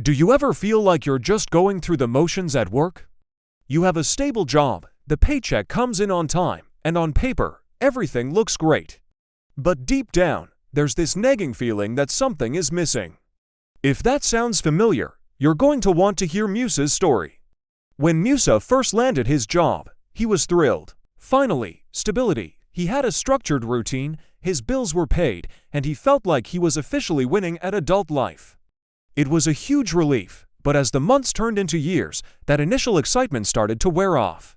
Do you ever feel like you're just going through the motions at work? You have a stable job, the paycheck comes in on time, and on paper, everything looks great. But deep down, there's this nagging feeling that something is missing. If that sounds familiar, you're going to want to hear Musa's story. When Musa first landed his job, he was thrilled. Finally, stability. He had a structured routine, his bills were paid, and he felt like he was officially winning at adult life. It was a huge relief, but as the months turned into years, that initial excitement started to wear off.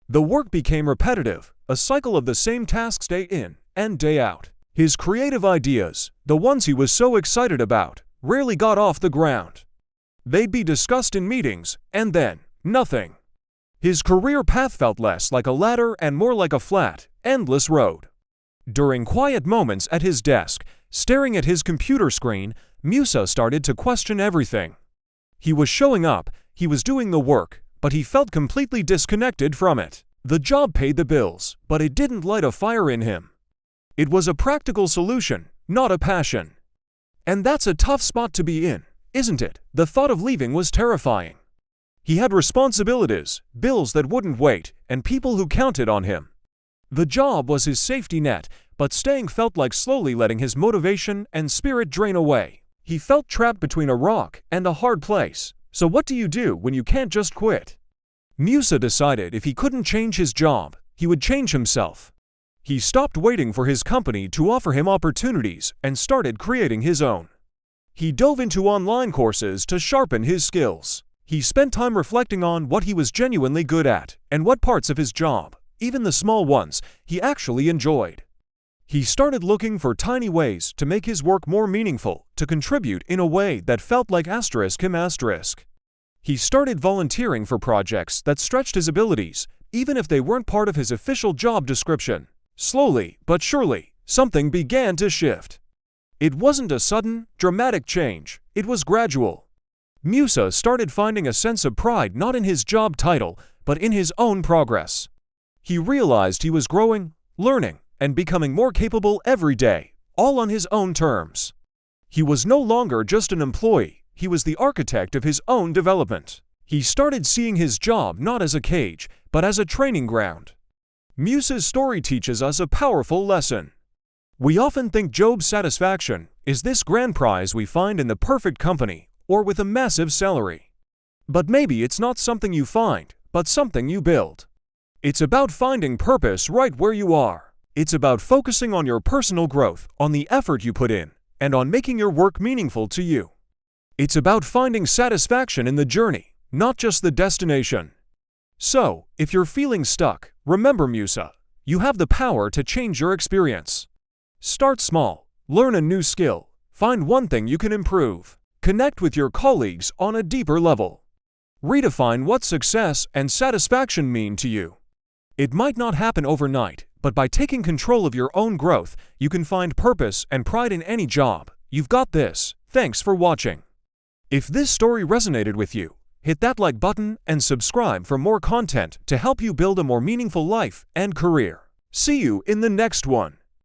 The work became repetitive, a cycle of the same tasks day in and day out. His creative ideas, the ones he was so excited about, rarely got off the ground. They'd be discussed in meetings, and then, nothing. His career path felt less like a ladder and more like a flat, endless road. During quiet moments at his desk, staring at his computer screen, Musa started to question everything. He was showing up, he was doing the work, but he felt completely disconnected from it. The job paid the bills, but it didn't light a fire in him. It was a practical solution, not a passion. And that's a tough spot to be in, isn't it? The thought of leaving was terrifying. He had responsibilities, bills that wouldn't wait, and people who counted on him. The job was his safety net, but staying felt like slowly letting his motivation and spirit drain away. He felt trapped between a rock and a hard place. So what do you do when you can't just quit? Musa decided if he couldn't change his job, he would change himself. He stopped waiting for his company to offer him opportunities and started creating his own. He dove into online courses to sharpen his skills. He spent time reflecting on what he was genuinely good at and what parts of his job, even the small ones, he actually enjoyed. He started looking for tiny ways to make his work more meaningful, to contribute in a way that felt like ***. He started volunteering for projects that stretched his abilities, even if they weren't part of his official job description. Slowly, but surely, something began to shift. It wasn't a sudden, dramatic change, it was gradual. Musa started finding a sense of pride not in his job title, but in his own progress. He realized he was growing, learning, and becoming more capable every day, all on his own terms. He was no longer just an employee, he was the architect of his own development. He started seeing his job not as a cage, but as a training ground. Musa's story teaches us a powerful lesson. We often think job satisfaction is this grand prize we find in the perfect company or with a massive salary. But maybe it's not something you find, but something you build. It's about finding purpose right where you are. It's about focusing on your personal growth, on the effort you put in, and on making your work meaningful to you. It's about finding satisfaction in the journey, not just the destination. So, if you're feeling stuck, remember Musa, you have the power to change your experience. Start small, learn a new skill, find one thing you can improve, connect with your colleagues on a deeper level. Redefine what success and satisfaction mean to you. It might not happen overnight, but by taking control of your own growth, you can find purpose and pride in any job. You've got this. Thanks for watching. If this story resonated with you, hit that like button and subscribe for more content to help you build a more meaningful life and career. See you in the next one.